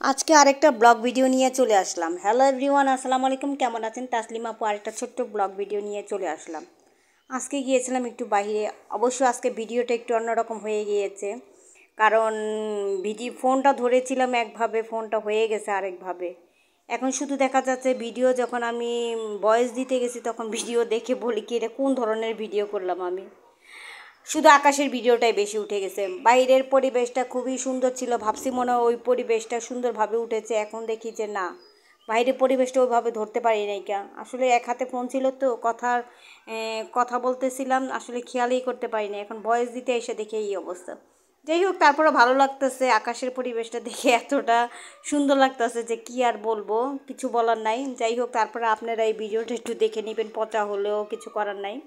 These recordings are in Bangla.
আজকে আরেকটা ব্লগ ভিডিও নিয়ে চলে আসলাম। হ্যালো এভরিওয়ান, আসসালামু আলাইকুম। কেমন আছেন? তাসলিমা আপু আরেকটা ছোট্ট ব্লগ ভিডিও নিয়ে চলে আসলাম। আজকে গিয়েছিলাম একটু বাইরে। অবশ্য আজকে ভিডিওটা একটু অন্যরকম হয়ে গিয়েছে, কারণ ফোনটা ধরেছিলাম একভাবে, ফোনটা হয়ে গেছে আরেকভাবে। এখন শুধু দেখা যাচ্ছে ভিডিও যখন আমি ভয়েস দিতে গেছি তখন ভিডিও দেখে বলি কি এটা কোন ধরনের ভিডিও করলাম আমি। শুধু আকাশের ভিডিওটাই বেশি উঠে গেছে। বাইরের পরিবেশটা খুবই সুন্দর ছিল, ভাবছি মনে হয় ওই পরিবেশটা সুন্দরভাবে উঠেছে। এখন দেখি যে না, বাইরের পরিবেশটা ওইভাবে ধরতে পারি নাই। আসলে এক হাতে ফোন ছিল তো কথা বলতেছিলাম, আসলে খেয়ালই করতে পারি না। এখন ভয়েস দিতে এসে দেখে এই অবস্থা। যাই হোক, তারপরে ভালো লাগতেছে আকাশের পরিবেশটা দেখে, এতটা সুন্দর লাগতেছে যে কি আর বলবো, কিছু বলার নাই। যাই হোক, তারপরে আপনারা এই ভিডিওটা একটু দেখে নেবেন, পচা হলেও কিছু করার নাই।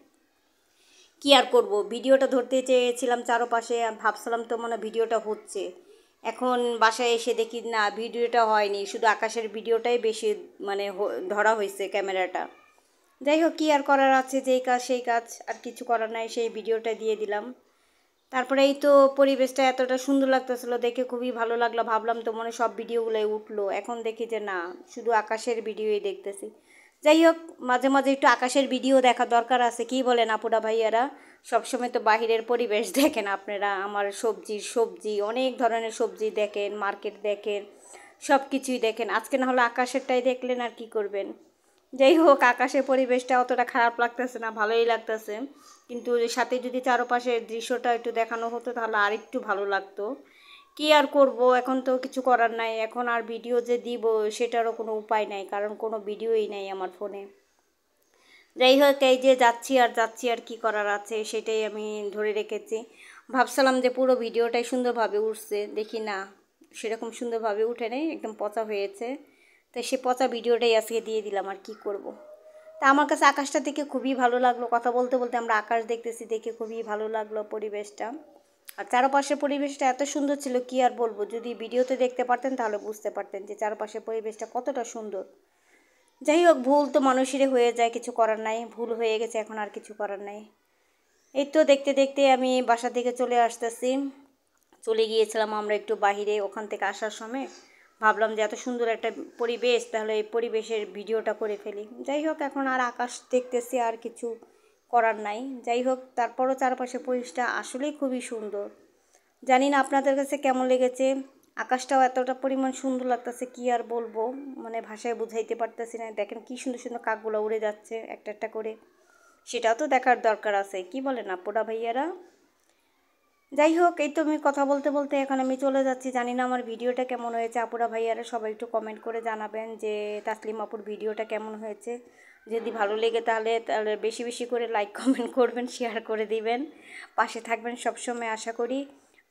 কি আর করব, ভিডিওটা ধরতে চেয়েছিলাম চারপাশে, ভাবছিলাম তো মনে ভিডিওটা হচ্ছে। এখন বাসায় এসে দেখি না, ভিডিওটা হয়নি, শুধু আকাশের ভিডিওটাই বেশি মানে ধরা হয়েছে ক্যামেরাটা। যাই হোক, কী আর করার আছে, যেই কাজ সেই কাজ, আর কিছু করার নাই, সেই ভিডিওটা দিয়ে দিলাম। তারপরে এই তো পরিবেশটা এতটা সুন্দর লাগতেছিলো দেখে, খুবই ভালো লাগলো। ভাবলাম তো মনে সব ভিডিওগুলোই উঠলো, এখন দেখি যে না, শুধু আকাশের ভিডিওই দেখতেছি। যাই হোক, মাঝে মাঝে একটু আকাশের ভিডিও দেখা দরকার আছে, কি বলেন আপুরা ভাইয়ারা? সবসময় তো বাহিরের পরিবেশ দেখেন আপনারা, আমার সবজি অনেক ধরনের সবজি দেখেন, মার্কেট দেখেন, সব কিছুই দেখেন। আজকে না হলে আকাশেরটাই দেখলেন, আর কি করবেন। যাই হোক, আকাশের পরিবেশটা অতটা খারাপ লাগতেছে না, ভালোই লাগতেছে। কিন্তু সাথে যদি চারপাশের দৃশ্যটা একটু দেখানো হতো তাহলে আর একটু ভালো লাগতো। কি আর করব, এখন তো কিছু করার নাই। এখন আর ভিডিও যে দিব সেটারও কোনো উপায় নাই, কারণ কোনো ভিডিওই নাই আমার ফোনে। যাই হোক, এই যে যাচ্ছি আর কি করার আছে, সেটাই আমি ধরে রেখেছি। ভাবছিলাম যে পুরো ভিডিওটাই সুন্দরভাবে উঠছে, দেখি না, সেরকম সুন্দরভাবে উঠে নেই, একদম পচা হয়েছে। তাই সে পচা ভিডিওটাই আজকে দিয়ে দিলাম, আর কি করব। তা আমার কাছে আকাশটা দেখে খুবই ভালো লাগলো, কথা বলতে বলতে আমরা আকাশ দেখতেছি দেখে খুবই ভালো লাগলো পরিবেশটা। আর চারপাশের পরিবেশটা এত সুন্দর ছিল, কি আর বলবো। যদি ভিডিওতে দেখতে পারতেন তাহলে বুঝতে পারতেন যে চারপাশের পরিবেশটা কতটা সুন্দর। যাই হোক, ভুল তো মানুষেরই হয়ে যায়, কিছু করার নাই, ভুল হয়ে গেছে, এখন আর কিছু করার নাই। এই তো দেখতে দেখতে আমি বাসা থেকে চলে আসতেছি। চলে গিয়েছিলাম আমরা একটু বাহিরে, ওখান থেকে আসার সময় ভাবলাম যে এত সুন্দর একটা পরিবেশ, তাহলে এই পরিবেশের ভিডিওটা করে ফেলি। যাই হোক, এখন আর আকাশ দেখতেছি, আর কিছু করার নাই। যাই হোক, তারপরও চারপাশের পরিবেশটা আসলেই খুবই সুন্দর। জানি না আপনাদের কাছে কেমন লেগেছে। আকাশটাও এতটা পরিমাণ সুন্দর লাগতেছে, কি আর বলবো, মানে ভাষায় বুঝাইতে পারতেছি না। দেখেন কি সুন্দর সুন্দর কাকগুলো উড়ে যাচ্ছে একটা একটা করে, সেটাও তো দেখার দরকার আছে, কি বলেন আপুরা ভাইয়ারা? যাই হোক, এই তো আমি কথা বলতে বলতে এখন আমি চলে যাচ্ছি। জানি না আমার ভিডিওটা কেমন হয়েছে, আপুরা ভাইয়ারা সবাই একটু কমেন্ট করে জানাবেন যে তাসলিম আপুর ভিডিওটা কেমন হয়েছে। যদি ভালো লেগে তাহলে তাহলে বেশি বেশি করে লাইক কমেন্ট করবেন, শেয়ার করে দিবেন, পাশে থাকবেন সবসময়। আশা করি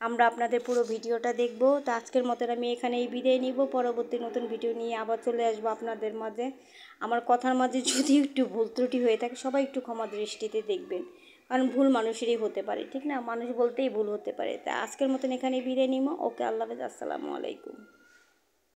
আমরা আপনাদের পুরো ভিডিওটা দেখব। তো আজকের মতন আমি এখানেই বিদায় নিব, পরবর্তী নতুন ভিডিও নিয়ে আবার চলে আসবো আপনাদের মাঝে। আমার কথার মাঝে যদি একটু ভুল ত্রুটি হয়ে থাকে সবাই একটু ক্ষমা দৃষ্টিতে দেখবেন, কারণ ভুল মানুষেরই হতে পারে, ঠিক না? মানুষ বলতেই ভুল হতে পারে। তা আজকের মতন এখানেই বিদায় নিব। ওকে, আল্লাহ হাফেজ, আসসালামু আলাইকুম।